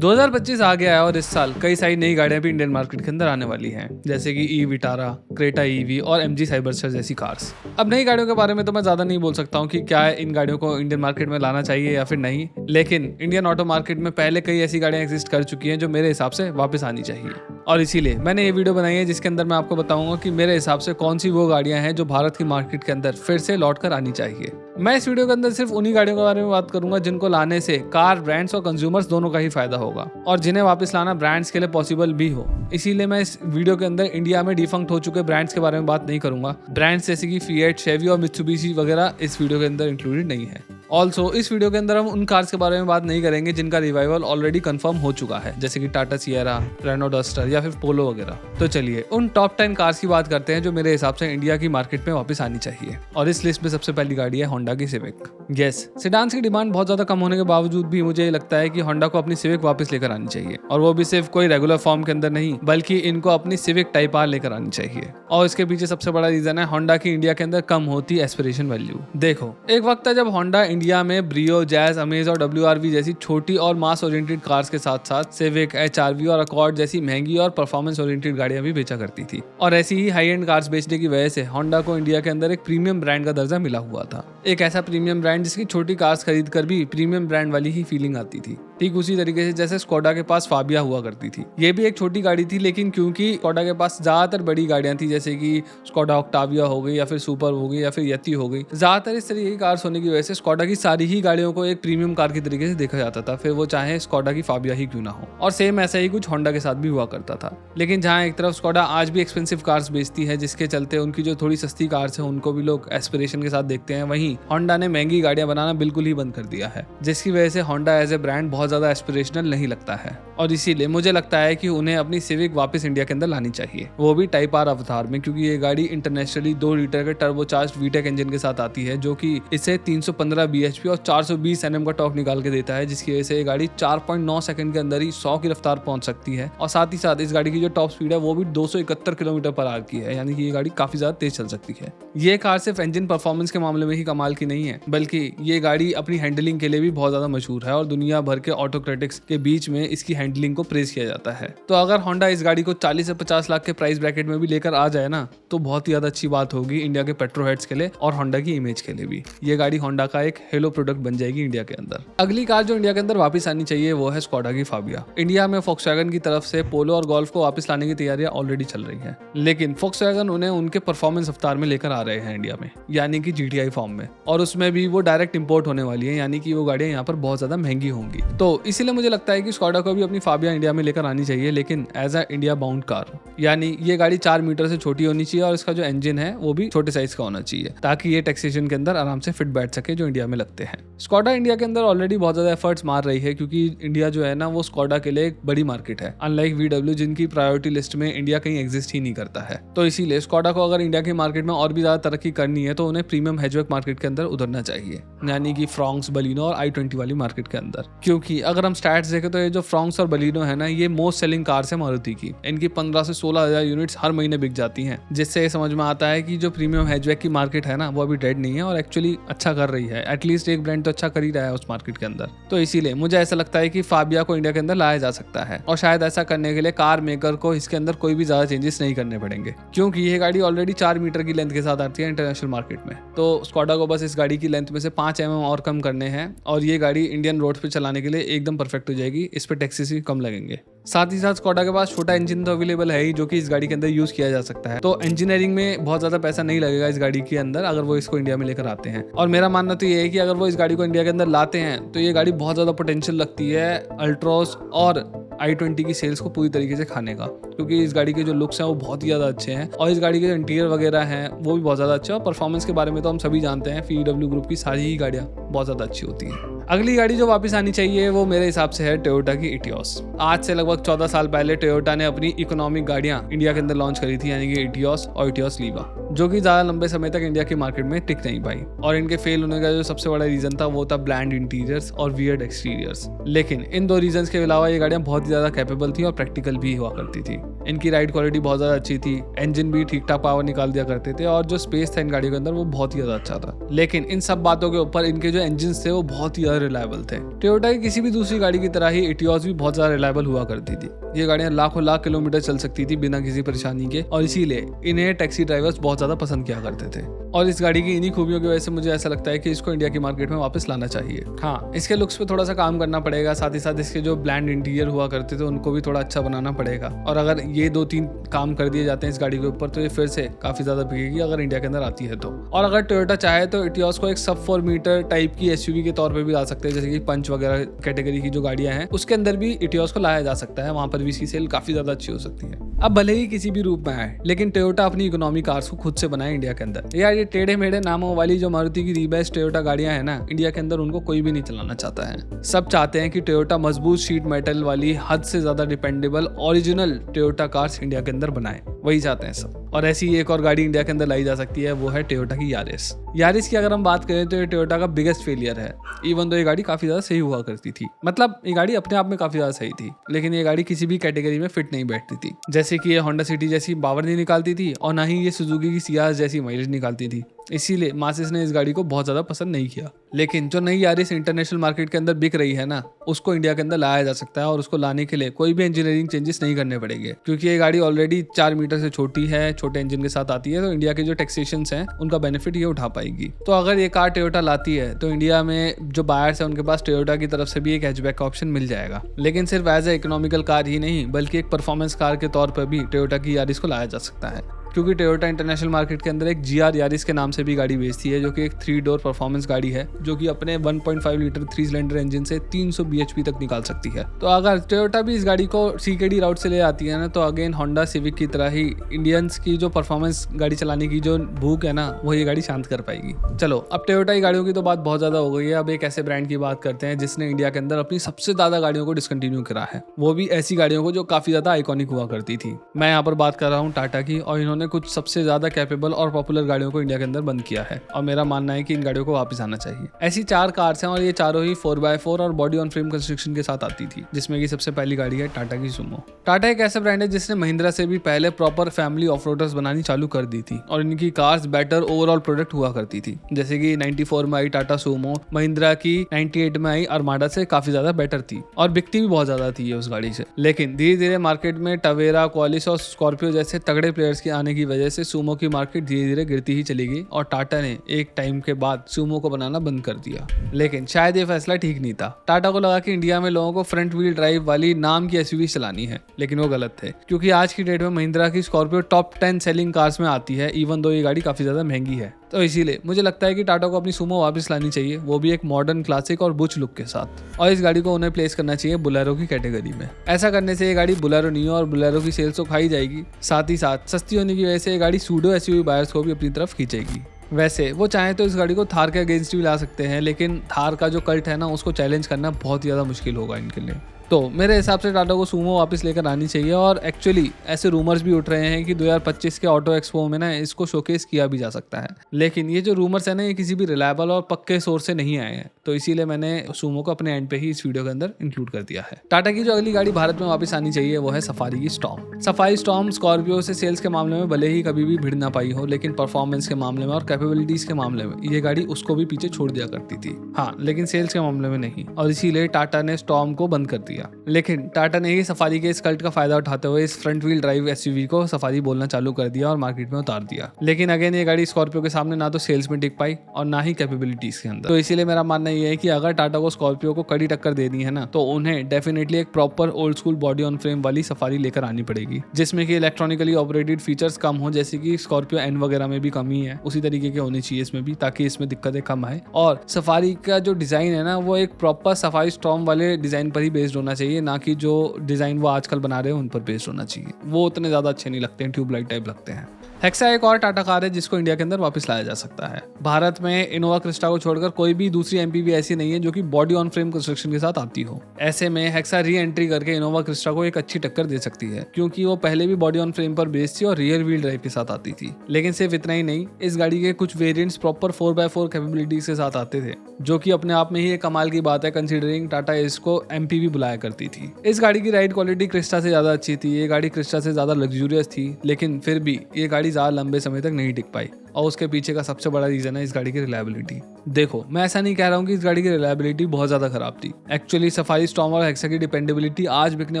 2025 आ गया है और इस साल कई सारी नई गाड़ियां भी इंडियन मार्केट के अंदर आने वाली हैं, जैसे कि ई विटारा, क्रेटा ईवी और एमजी साइबरस्टर जैसी कार्स। अब नई गाड़ियों के बारे में तो मैं ज़्यादा नहीं बोल सकता हूँ कि क्या इन गाड़ियों को इंडियन मार्केट में लाना चाहिए या फिर नहीं, लेकिन इंडियन ऑटो मार्केट में पहले कई ऐसी गाड़ियाँ एग्जिस्ट कर चुकी हैं जो मेरे हिसाब से वापस आनी चाहिए। और इसीलिए मैंने ये वीडियो बनाई है जिसके अंदर मैं आपको बताऊंगा कि मेरे हिसाब से कौन सी वो गाड़ियाँ हैं जो भारत की मार्केट के अंदर फिर से लौट कर आनी चाहिए। मैं इस वीडियो के अंदर सिर्फ उन्हीं गाड़ियों के बारे में बात करूंगा जिनको लाने से कार, ब्रांड्स और कंज्यूमर्स दोनों का ही फायदा होगा और जिन्हें वापस लाना ब्रांड्स के लिए पॉसिबल भी हो। इसीलिए मैं इस वीडियो के अंदर इंडिया में डिफंक्ट हो चुके ब्रांड्स के बारे में बात नहीं करूंगा। ब्रांड्स जैसे कि फिएट, शेवी और मित्सुबिशी वगैरह इस वीडियो के अंदर इंक्लूडेड नहीं है। ऑल्सो इस वीडियो के अंदर हम उन कार्स के बारे में बात नहीं करेंगे जिनका रिवाइवल ऑलरेडी कंफर्म हो चुका है, जैसे कि टाटा सिएरा, रेनो डस्टर या फिर पोलो वगैरह। तो चलिए उन टॉप 10 कार्स की बात करते हैं जो मेरे हिसाब से इंडिया की मार्केट में वापस आनी चाहिए। और इस लिस्ट में सबसे पहली गाड़ी है होंडा की सिविक। यस, सेडान्स की डिमांड बहुत ज्यादा कम होने के बावजूद भी मुझे लगता है कि होंडा को अपनी सिविक वापस लेकर आनी चाहिए, और वो भी सिर्फ कोई रेगुलर फॉर्म के अंदर नहीं, बल्कि इनको अपनी सिविक टाइप आर लेकर आनी चाहिए। और इसके पीछे सबसे बड़ा रीजन है होंडा की इंडिया के अंदर कम होती एस्पिरेशन वैल्यू। देखो, एक वक्त था जब होंडा इंडिया में ब्रियो, जैज, अमेज और WRV जैसी छोटी और मास ओरिएंटेड कार्स के साथ साथ सिविक, HRV और अकॉर्ड जैसी महंगी और परफॉर्मेंस ओरिएंटेड गाड़ियां भी बेचा करती थी। और ऐसी ही हाई एंड कार्स बेचने की वजह से होंडा को इंडिया के अंदर एक प्रीमियम ब्रांड का दर्जा मिला हुआ था। एक ऐसा प्रीमियम ब्रांड जिसकी छोटी कार्स खरीद कर भी प्रीमियम ब्रांड वाली ही फीलिंग आती थी। ठीक उसी तरीके से जैसे स्कोडा के पास फाबिया हुआ करती थी। ये भी एक छोटी गाड़ी थी, लेकिन क्योंकि स्कोडा के पास ज्यादातर बड़ी गाड़ियां थी, जैसे कि स्कोडा ऑक्टाविया हो गई या फिर सुपर हो गई या फिर यति हो गई, ज्यादातर इस तरीके की कार्स होने की वजह से स्कोडा की सारी ही गाड़ियों को एक प्रीमियम कार की तरीके से देखा जाता था, फिर वो चाहे स्कोडा की फाबिया ही क्यों ना हो। और सेम ऐसा ही कुछ होंडा के साथ भी हुआ करता था। लेकिन जहाँ एक तरफ स्कोडा आज भी एक्सपेंसिव कार्स बेचती है, जिसके चलते उनकी जो थोड़ी सस्ती कार्स है उनको भी लोग एस्पिरेशन के साथ देखते हैं, वहीं होंडा ने महंगी गाड़ियां बनाना बिल्कुल ही बंद कर दिया है, जिसकी वजह से होंडा एज ए ब्रांड बहुत ज्यादा एस्पिरेशनल नहीं लगता है। और इसीलिए मुझे लगता है कि उन्हें अपनी सिविक वापस इंडिया के अंदर लानी चाहिए, वो भी टाइप आर अवतार में, क्योंकि ये गाड़ी इंटरनेशनली 2 लीटर के टर्बोचार्ज्ड वीटेक इंजन के साथ आती है, जो कि इसे 315 bhp और 420 Nm का टॉर्क निकाल के देता है, जिसकी वजह से ये गाड़ी 4.9 सेकंड के अंदर ही 100 की रफ्तार पहुंच सकती है। और साथ ही साथ इस गाड़ी की जो टॉप स्पीड है वो भी 271 km/h की है, यानी कि ये गाड़ी काफी ज्यादा तेज चल सकती है। ये कार सिर्फ इंजन परफॉर्मेंस के मामले में ही कमाल की नहीं है, बल्कि ये गाड़ी अपनी हैंडलिंग के लिए भी बहुत ज्यादा मशहूर है और दुनिया भर के ऑटो क्रिटिक्स के बीच में इसकी हैंडलिंग को प्रेज किया जाता है। तो अगर होंडा इस गाड़ी को 40 से 50 लाख के प्राइस ब्रैकेट में भी लेकर आ जाए ना, तो बहुत ही ज्यादा अच्छी बात होगी इंडिया के पेट्रो हेड्स के लिए और होंडा की इमेज के लिए भी। ये गाड़ी होंडा का एक हेलो प्रोडक्ट बन जाएगी इंडिया के अंदर। अगली कार जो इंडिया के अंदर वापस आनी चाहिए वो है स्कोडा की फाबिया। इंडिया में फोक्सवैगन की तरफ से पोलो और गोल्फ को वापस लाने की तैयारियां ऑलरेडी चल रही है, लेकिन फोक्सवैगन उन्हें उनके परफॉर्मेंस अवतार में लेकर आ रहे हैं इंडिया में, यानी कि GTI फॉर्म में, और उसमें भी वो डायरेक्ट इंपोर्ट होने वाली है, यानी कि वो गाड़ियां यहाँ पर बहुत ज्यादा महंगी होंगी। तो इसीलिए मुझे लगता है कि स्कोडा को भी अपनी फाबिया इंडिया में लेकर आनी चाहिए, लेकिन as a India bound car, यानी ये गाड़ी 4 मीटर से छोटी होनी चाहिए और इसका जो इंजन है वो भी छोटे साइज का होना चाहिए, ताकि ये टैक्सेशन के अंदर आराम से फिट बैठ सके जो इंडिया में लगते हैं। स्कोडा इंडिया के अंदर ऑलरेडी बहुत ज्यादा एफर्ट्स मार रही है, क्योंकि इंडिया जो है ना वो स्कोडा के लिए एक बड़ी मार्केट है, अनलाइक VW जिनकी प्रायोरिटी लिस्ट में इंडिया कहीं एग्जिस्ट ही नहीं करता है। तो इसीलिए स्कोडा को अगर इंडिया की मार्केट में और भी ज्यादा तरक्की करनी है तो उन्हें प्रीमियम हैचबैक मार्केट के अंदर उतरना चाहिए, यानी कि फ्रॉन्क्स, बलिनो और i20 वाली मार्केट के अंदर। क्योंकि अगर हम स्टैट्स देखें तो ये जो फ्रॉन्क्स और बलिनो है ना, ये मोस्ट सेलिंग कार्स है मारुति की। इनकी 15 से 16 हजार यूनिट्स हर महीने बिक जाती हैं, जिससे समझ में आता है कि जो प्रीमियम हैचबैक की मार्केट है ना वो अभी डेड नहीं है और एक्चुअली अच्छा कर रही है। एटलीस्ट एक ब्रांड तो अच्छा कर ही रहा है उस मार्केट के अंदर। तो इसीलिए मुझे ऐसा लगता है कि फाबिया को इंडिया के अंदर लाया जा सकता है, और शायद ऐसा करने के लिए कार मेकर को इसके अंदर कोई भी ज्यादा चेंजेस नहीं करने पड़ेंगे, क्योंकि ये गाड़ी ऑलरेडी 4 मीटर की लेंथ के साथ आती है इंटरनेशनल मार्केट में। तो स्कोडा को बस इस गाड़ी की लेंथ में से 5 mm और कम करने हैं और ये गाड़ी इंडियन रोड पे चलाने के लिए एकदम परफेक्ट हो जाएगी। इस पे टैक्सेस भी कम लगेंगे। साथ ही साथ स्कोडा के पास छोटा इंजन तो अवेलेबल है ही, जो कि इस गाड़ी के अंदर यूज किया जा सकता है। तो इंजीनियरिंग में बहुत ज्यादा पैसा नहीं लगेगा इस गाड़ी के अंदर अगर वो इसको इंडिया में लेकर आते हैं। और मेरा मानना तो ये है कि अगर वो इस गाड़ी को इंडिया के अंदर लाते हैं तो ये गाड़ी बहुत ज्यादा पोटेंशियल लगती है अल्ट्रोस और i20 की सेल्स को पूरी तरीके से खाने का, क्योंकि इस गाड़ी के जो लुक्स हैं वो बहुत ही ज़्यादा अच्छे हैं और इस गाड़ी के जो इंटीरियर वगैरह हैं वो भी बहुत ज़्यादा अच्छे हैं। और परफॉर्मेंस के बारे में तो हम सभी जानते हैं, VW ग्रुप की सारी ही गाड़ियाँ बहुत ज़्यादा अच्छी होती हैं। अगली गाड़ी जो वापस आनी चाहिए वो मेरे हिसाब से है टोयोटा की इटियोस। आज से लगभग 14 साल पहले टोयोटा ने अपनी इकोनॉमिक गाड़ियाँ इंडिया के अंदर लॉन्च करी थी, यानी कि इटियोस और इटियोस लीवा, जो कि ज़्यादा लंबे समय तक इंडिया की मार्केट में टिक नहीं पाई। और इनके फेल होने का जो सबसे बड़ा रीज़न था वो था ब्लैंड इंटीरियर्स और वियर्ड एक्सटीरियर्स। लेकिन इन 2 रीजंस के अलावा ये गाड़ियाँ बहुत ही ज़्यादा कैपेबल थी और प्रैक्टिकल भी हुआ करती थी। इनकी राइड क्वालिटी बहुत ज़्यादा अच्छी थी, इंजन भी ठीक ठाक पावर निकाल दिया करते थे और जो स्पेस था इन गाड़ियों के अंदर वो बहुत ही ज़्यादा अच्छा था। लेकिन इन सब बातों के ऊपर इनके जो इंजन थे वो बहुत ही ज़्यादा रिलायबल थे। टोयोटा की किसी भी दूसरी गाड़ी की तरह ही इटियोस भी बहुत ज़्यादा रिलायबल हुआ करती थी। ये गाड़ियाँ लाखों लाख किलोमीटर चल सकती थी बिना किसी परेशानी के और इसीलिए इन्हें टैक्सी ड्राइवर्स बहुत ज़्यादा पसंद किया करते थे। और इस गाड़ी की इन्हीं खूबियों की वजह से मुझे ऐसा लगता है कि इसको इंडिया की मार्केट में वापस लाना चाहिए। हाँ, इसके लुक्स पे थोड़ा सा काम करना पड़ेगा, साथ ही साथ इसके जो ब्लैंड इंटीरियर हुआ करते थे उनको भी थोड़ा अच्छा बनाना पड़ेगा। और अगर ये 2-3 काम कर दिए जाते हैं इस गाड़ी के ऊपर तो ये फिर से काफ़ी ज़्यादा बिकेगी अगर इंडिया के अंदर आती है तो। और अगर टोयोटा चाहे तो इटियोस को एक सब 4 मीटर टाइप की एसयूवी के तौर पे भी ला सकते हैं, जैसे कि पंच वगैरह कैटेगरी की जो गाड़ियां हैं उसके अंदर भी इटियोस को लाया जा सकता है। वहां पर भी इसकी सेल काफी ज्यादा अच्छी हो सकती है। अब भले ही किसी भी रूप में आए, लेकिन टोयोटा अपनी इकोनॉमी कार्स को खुद से बनाए इंडिया के अंदर। यार ये टेढ़े मेढ़े नामों वाली जो मारुति की रीबैश टोयोटा गाड़ियां हैं ना, इंडिया के अंदर उनको कोई भी नहीं चलाना चाहता है। सब चाहते हैं कि टोयोटा मजबूत शीट मेटल वाली हद से ज्यादा dependable original Toyota cars India के अंदर बनाए, वही चाहते हैं सब। और ऐसी एक और गाड़ी इंडिया के अंदर लाई जा सकती है, वो है टोयोटा की यारिस। यारिस की अगर हम बात करें तो ये टोयोटा का बिगेस्ट फेलियर है। इवन तो ये गाड़ी काफी ज्यादा सही हुआ करती थी, मतलब ये गाड़ी अपने आप में काफी ज्यादा सही थी, लेकिन ये गाड़ी किसी भी कैटेगरी में फिट नहीं बैठती थी। जैसे कि ये होंडा सिटी जैसी पावर नहीं निकालती थी और ना ही ये सुजुकी की सियाज जैसी माइलेज निकालती थी। इसीलिए मासिस ने इस गाड़ी को बहुत ज्यादा पसंद नहीं किया। लेकिन जो नई यारिस इंटरनेशनल मार्केट के अंदर बिक रही है ना, उसको इंडिया के अंदर लाया जा सकता है और उसको लाने के लिए कोई भी इंजीनियरिंग चेंजेस नहीं करने पड़ेंगे, क्योंकि ये गाड़ी ऑलरेडी 4 मीटर से छोटी है, छोटे इंजन के साथ आती है, तो इंडिया के जो टैक्सेशंस हैं उनका बेनिफिट ये उठा पाएगी। तो अगर ये कार टोयोटा लाती है तो इंडिया में जो बायर्स है उनके पास टोयोटा की तरफ से भी एक हैचबैक का ऑप्शन मिल जाएगा। लेकिन सिर्फ एज ए इकोनॉमिकल कार ही नहीं, बल्कि एक परफॉर्मेंस कार के तौर पर भी टोयोटा की यारिस को लाया जा सकता है, क्योंकि टोयोटा इंटरनेशनल मार्केट के अंदर एक GR यारिस के नाम से भी गाड़ी बेचती है, जो कि एक 3 डोर परफॉर्मेंस गाड़ी है, जो कि अपने 1.5 लीटर 3 सिलेंडर इंजन से 300 bhp तक निकाल सकती है। तो अगर टोयोटा भी इस गाड़ी को CKD राउट से ले आती है ना, तो अगेन होंडा सिविक की तरह ही इंडियंस की जो परफॉर्मेंस गाड़ी चलाने की जो भूख है ना, वो ये गाड़ी शांत कर पाएगी। चलो, अब टोयोटा की गाड़ियों की तो बात बहुत ज्यादा हो गई है। अब एक ऐसे ब्रांड की बात करते हैं जिसने इंडिया के अंदर अपनी सबसे ज्यादा गाड़ियों को डिसकंटिन्यू करा है, वो भी ऐसी गाड़ियों को जो काफी ज्यादा आइकॉनिक हुआ करती थी। मैं यहाँ पर बात कर रहा हूँ टाटा की, और इन्होंने कुछ सबसे ज्यादा कैपेबल और पॉपुलर गाड़ियों को इंडिया के अंदर बंद किया है, और मेरा मानना है कि इन गाड़ियों को वापस आना चाहिए। ऐसी 4 कार्स हैं और ये चारों ही 4x4 और बॉडी ऑन फ्रेम कंस्ट्रक्शन के साथ आती थी, जिसमें कि सबसे पहली गाड़ी है टाटा की सुमो। टाटा एक ऐसा ब्रांड है जिसने महिंद्रा से भी पहले प्रॉपर फैमिली ऑफ-रोडर्स बनानी चालू कर दी थी, और इनकी कार्स बेटर ओवरऑल प्रोडक्ट हुआ करती थी। जैसे कि 94 में आई टाटा सुमो, महिंद्रा की 98 में आई अरमाडा से काफी ज्यादा बेटर थी और बिकती भी बहुत ज्यादा थी ये उस गाड़ी से। लेकिन धीरे धीरे मार्केट में टवेरा, क्वालिस और स्कॉर्पियो जैसे तगड़े प्लेयर्स के आने की वजह से सुमो की मार्केट धीरे धीरे गिरती ही चली गई, और टाटा ने एक टाइम के बाद सुमो को बनाना बंद कर दिया। लेकिन शायद ये फैसला ठीक नहीं था। टाटा को लगा कि इंडिया में लोगों को फ्रंट व्हील ड्राइव वाली नाम की एसयूवी चलानी है, लेकिन वो गलत थे, क्योंकि आज की डेट में महिंद्रा की स्कॉर्पियो टॉप 10 सेलिंग कार्स में आती है, इवन दो ये गाड़ी काफी ज्यादा महंगी है। तो इसीलिए मुझे लगता है कि टाटा को अपनी सुमो वापस लानी चाहिए, वो भी एक मॉडर्न, क्लासिक और बुच लुक के साथ, और इस गाड़ी को उन्हें प्लेस करना चाहिए बुलेरो की कैटेगरी में। ऐसा करने से ये गाड़ी बुलेरो नहीं और बुलेरो की सेल्स तो खाई जाएगी, साथ ही साथ सस्ती होने की वजह से ये गाड़ी सूडो एसयूवी बायर्स को भी अपनी तरफ खींचेगी। वैसे वो चाहे तो इस गाड़ी को थार के अगेंस्ट भी ला सकते हैं, लेकिन थार का जो कल्ट है ना, उसको चैलेंज करना बहुत ज़्यादा मुश्किल होगा इनके लिए। तो मेरे हिसाब से टाटा को सुमो वापस लेकर आनी चाहिए, और एक्चुअली ऐसे रूमर्स भी उठ रहे हैं कि 2025 के ऑटो एक्सपो में ना इसको शोकेस किया भी जा सकता है। लेकिन ये जो रूमर्स है ना, ये किसी भी रिलायबल और पक्के सोर्स से नहीं आए हैं, तो इसीलिए मैंने सुमो को अपने एंड पे ही इस वीडियो के अंदर इंक्लूड कर दिया है। टाटा की जो अगली गाड़ी भारत में वापस आनी चाहिए वो है सफारी की स्टॉर्म। सफारी स्टॉर्म स्कॉर्पियो से सेल्स के मामले में भले ही कभी भी भिड़ ना पाई हो, लेकिन परफॉर्मेंस के मामले में और कैपेबिलिटीज के मामले में ये गाड़ी उसको भी पीछे छोड़ दिया करती थी। हाँ, लेकिन सेल्स के मामले में नहीं, और इसीलिए टाटा ने स्टॉर्म को बंद कर दिया। लेकिन टाटा ने ही सफारी के इस कल्ट का फायदा उठाते हुए इस फ्रंट व्हील ड्राइव एसयूवी को सफारी बोलना चालू कर दिया और मार्केट में उतार दिया। लेकिन अगेन ये गाड़ी स्कॉर्पियो के सामने ना तो सेल्स में टिक पाई और ना ही कैपेबिलिटीज के अंदर। तो इसीलिए मेरा मानना ये है कि अगर टाटा को स्कॉर्पियो को कड़ी टक्कर देनी है ना, तो उन्हें डेफिनेटली एक proper old school body on frame वाली सफारी लेकर आनी पड़ेगी, जिसमें कि इलेक्ट्रॉनिकली ऑपरेटेड फीचर्स कम हो, जैसे कि स्कॉर्पियो एन वगैरह में भी कमी है, उसी तरीके के होने चाहिए इसमें भी, ताकि इसमें दिक्कतें कम आए। और सफारी का जो डिजाइन है ना, वो एक प्रॉपर सफारी स्टॉर्म वाले डिजाइन पर ही बेस्ड होना चाहिए, ना कि जो डिजाइन वो आजकल बना रहे हैं उन पर बेस्ड होना चाहिए। वो उतने ज्यादा अच्छे नहीं लगते हैं, ट्यूबलाइट टाइप लगते हैं। हेक्सा एक और टाटा कार है जिसको इंडिया के अंदर वापस लाया जा सकता है। भारत में इनोवा क्रिस्टा को छोड़कर कोई भी दूसरी एमपीवी ऐसी नहीं है जो कि बॉडी ऑन फ्रेम कंस्ट्रक्शन के साथ आती हो। ऐसे में हेक्सा री एंट्री करके इनोवा क्रिस्टा को एक अच्छी टक्कर दे सकती है, क्योंकि वो पहले भी बॉडी ऑन फ्रेम पर बेस्ड थी और रियर व्हील ड्राइव के साथ आती थी। लेकिन सिर्फ इतना ही नहीं, इस गाड़ी के कुछ वेरिएंट्स प्रॉपर 4x4 कैपेबिलिटीज के साथ आते थे, जो कि अपने आप में ही एक कमाल की बात है कंसीडरिंग टाटा इसको एमपीवी बुलाया करती थी। इस गाड़ी की राइड क्वालिटी क्रिस्टा से ज्यादा अच्छी थी, ये गाड़ी क्रिस्टा से ज्यादा लग्जूरियस थी, लेकिन फिर भी ये गाड़ी ज्यादा लंबे समय तक नहीं टिक पाई। और उसके पीछे का सबसे बड़ा रीजन है इस गाड़ी की रिलायबिलिटी। देखो, मैं ऐसा नहीं कह रहा हूँ कि इस गाड़ी की रिलायबिलिटी बहुत ज्यादा खराब थी। एक्चुअली सफारी स्टॉर्म और हेक्सा की डिपेंडेबिलिटी आज बिकने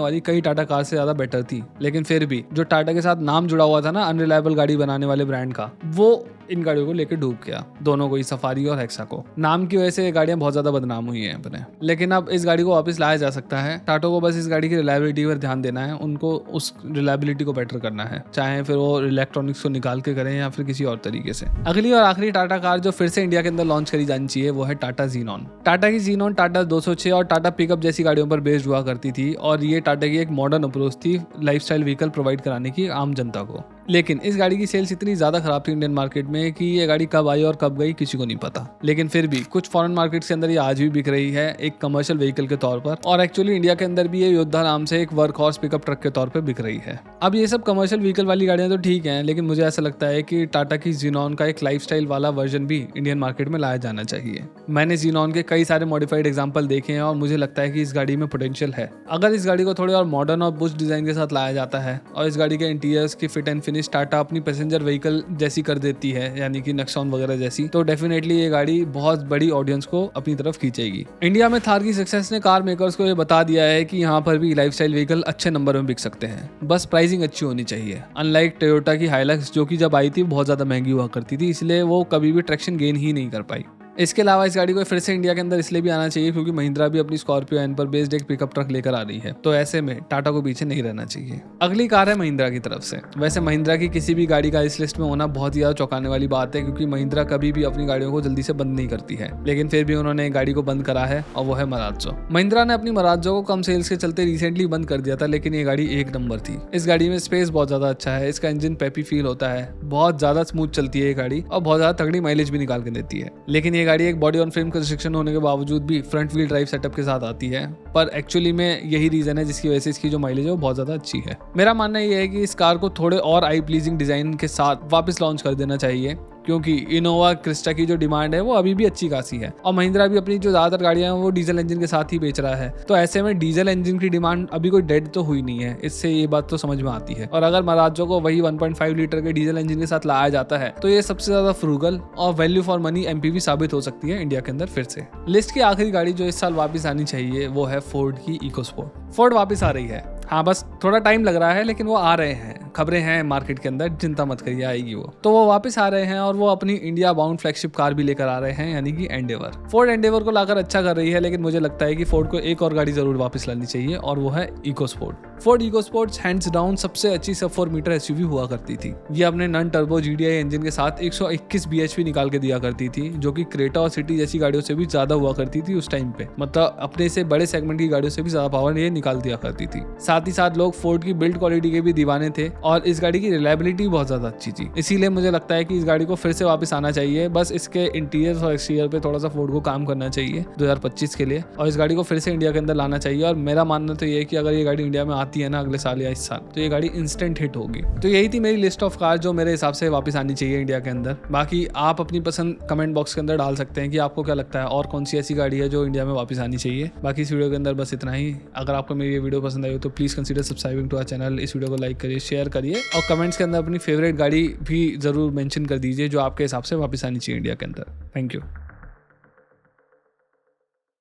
वाली कई टाटा कार से ज्यादा बेटर थी, लेकिन फिर भी जो टाटा के साथ नाम जुड़ा हुआ था ना अनरिलायबल गाड़ी बनाने वाले ब्रांड का, वो इन गाड़ियों को लेकर डूब गया, दोनों को ही, सफारी और हेक्सा को। नाम की वजह से ये गाड़ियां बहुत ज्यादा बदनाम हुई हैं अपने। लेकिन अब इस गाड़ी को वापस लाया जा सकता है। टाटा को बस इस गाड़ी की रिलायबिलिटी पर ध्यान देना है, उनको उस रिलायबिलिटी को बेटर करना है, चाहे फिर वो इलेक्ट्रॉनिक्स को निकाल के करें या फिर किसी और तरीके से। अगली और आखिरी टाटा कार जो फिर से इंडिया के अंदर लॉन्च करी जानी चाहिए वो है टाटा ज़ीनॉन। टाटा की ज़ीनॉन टाटा 206 और टाटा पिकअप जैसी गाड़ियों पर बेस्ड हुआ करती थी, और ये टाटा की एक मॉडर्न अप्रोच थी लाइफस्टाइल व्हीकल प्रोवाइड कराने की आम जनता को। लेकिन इस गाड़ी की सेल्स इतनी ज्यादा खराब थी इंडियन मार्केट में कि ये गाड़ी कब आई और कब गई किसी को नहीं पता। लेकिन फिर भी कुछ फॉरेन मार्केट्स के अंदर ये आज भी बिक रही है एक कमर्शियल व्हीकल के तौर पर, और एक्चुअली इंडिया के अंदर भी ये योद्धा नाम से एक वर्क हॉर्स पिकअप ट्रक के तौर पर बिक रही है। अब ये सब कमर्शियल व्हीकल वाली गाड़ियां तो ठीक हैं, लेकिन मुझे ऐसा लगता है कि टाटा की ज़ीनॉन का एक लाइफस्टाइल वाला वर्जन भी इंडियन मार्केट में लाया जाना चाहिए। मैंने ज़ीनॉन के कई सारे मॉडिफाइड एग्जाम्पल देखे हैं और मुझे लगता है कि इस गाड़ी में पोटेंशियल है। अगर इस गाड़ी को थोड़े और मॉडर्न और बुश डिजाइन के साथ लाया जाता है और इस गाड़ी के इंटीरियर्स की फिट एंड फिनिश टाटा अपनी पैसेंजर व्हीकल जैसी कर देती है, यानी कि नेक्सॉन वगैरह जैसी, तो डेफिनेटली ये गाड़ी बहुत बड़ी ऑडियंस को अपनी तरफ खींचेगी। इंडिया में थार की सक्सेस ने कार मेकर्स को ये बता दिया है कि यहाँ पर भी लाइफस्टाइल व्हीकल अच्छे नंबर में बिक सकते हैं, बस प्राइसिंग अच्छी होनी चाहिए। अनलाइक टोयोटा की हाइलक्स जो कि जब आई थी बहुत ज्यादा महंगी हुआ करती थी, इसलिए वो कभी भी ट्रैक्शन गेन ही नहीं कर पाई। इसके अलावा इस गाड़ी को फिर से इंडिया के अंदर इसलिए भी आना चाहिए क्योंकि महिंद्रा भी अपनी स्कॉर्पियो एन पर बेस्ड एक पिकअप ट्रक लेकर आ रही है, तो ऐसे में टाटा को पीछे नहीं रहना चाहिए। अगली कार है महिंद्रा की तरफ से। वैसे महिंद्रा की किसी भी गाड़ी का इस लिस्ट में होना बहुत ही ज्यादा चौंकाने वाली बात है, क्योंकि महिंद्रा कभी भी अपनी गाड़ियों को जल्दी से बंद नहीं करती है, लेकिन फिर भी उन्होंने एक गाड़ी को बंद करा है और वो है मराज्जो। महिंद्रा ने अपनी मराज्जो को कम सेल्स के चलते रिसेंटली बंद कर दिया था, लेकिन ये गाड़ी एक नंबर थी। इस गाड़ी में स्पेस बहुत ज्यादा अच्छा है, इसका इंजन पेपी फील होता है, बहुत ज्यादा स्मूथ चलती है ये गाड़ी और बहुत ज्यादा तगड़ी माइलेज भी निकाल के देती है। लेकिन ये गाड़ी एक बॉडी ऑन फ्रेम कंस्ट्रक्शन होने के बावजूद भी फ्रंट व्हील ड्राइव सेटअप के साथ आती है, पर एक्चुअली में यही रीजन है जिसकी वजह से इसकी जो माइलेज है वो बहुत ज्यादा अच्छी है। मेरा मानना ये है कि इस कार को थोड़े और आई प्लीजिंग डिजाइन के साथ वापस लॉन्च कर देना चाहिए, क्योंकि इनोवा क्रिस्टा की जो डिमांड है वो अभी भी अच्छी खासी है और महिंद्रा भी अपनी जो ज्यादातर गाड़ियां हैं वो डीजल इंजन के साथ ही बेच रहा है, तो ऐसे में डीजल इंजन की डिमांड अभी कोई डेड तो हुई नहीं है, इससे ये बात तो समझ में आती है। और अगर मराज्जो को वही 1.5 लीटर के डीजल इंजन के साथ लाया जाता है तो ये सबसे ज्यादा फ्रूगल और वैल्यू फॉर मनी एमपीवी साबित हो सकती है इंडिया के अंदर फिर से। लिस्ट की आखिरी गाड़ी जो इस साल वापस आनी चाहिए वो है फोर्ड की इकोस्पोर्ट। फोर्ड वापस आ रही है, हाँ बस थोड़ा टाइम लग रहा है, लेकिन वो आ रहे हैं, खबरें हैं मार्केट के अंदर, चिंता मत करिए, आएगी वो। तो वो वापस आ रहे हैं और वो अपनी इंडिया बाउंड फ्लैगशिप कार भी लेकर आ रहे हैं, यानी कि एंडेवर। फोर्ड एंडेवर को लाकर अच्छा कर रही है, लेकिन मुझे लगता है कि फोर्ड को एक और गाड़ी जरूर वापस लानी चाहिए और वो है EcoSport. Ford EcoSport hands down सबसे अच्छी सब 4 मीटर एसयूवी हुआ करती थी। ये अपने नन टर्बो जीडीआई इंजन के साथ 121 बीएचपी निकाल के दिया करती थी, जो कि क्रेटा और सिटी जैसी गाड़ियों से भी ज्यादा हुआ करती थी उस टाइम पे, मतलब अपने से बड़े सेगमेंट की गाड़ियों से भी ज्यादा पावर ये निकाल दिया करती थी। साथ ही साथ लोग फोर्ड की बिल्ड क्वालिटी के भी दीवाने थे और इस गाड़ी की रिलायबिलिटी बहुत ज्यादा अच्छी थी, इसीलिए मुझे लगता है कि इस गाड़ी को फिर से वापस आना चाहिए। बस इसके इंटीरियर और एक्सटीरियर पे थोड़ा सा फोर्ड को काम करना चाहिए 2025 के लिए, और इस गाड़ी को फिर से इंडिया के अंदर लाना चाहिए। और मेरा मानना तो ये है कि अगर ये गाड़ी इंडिया में आती है ना अगले साल या इस साल, तो ये गाड़ी इंस्टेंट हिट होगी। तो यही थी मेरी लिस्ट ऑफ कार जो मेरे हिसाब से वापस आनी चाहिए इंडिया के अंदर। बाकी आप अपनी पसंद कमेंट बॉक्स के अंदर डाल सकते हैं कि आपको क्या लगता है और कौन सी ऐसी गाड़ी है जो इंडिया में वापस आनी चाहिए। बाकी इस वीडियो के अंदर बस इतना ही। अगर आपको मेरी ये वीडियो पसंद आई हो तो please consider subscribing to our channel. इस वीडियो को लाइक करिए, शेयर करिए और कमेंट्स के अंदर अपनी फेवरेट गाड़ी भी जरूर मेंशन कर दीजिए जो आपके हिसाब से वापस आनी चाहिए इंडिया के अंदर। Thank you.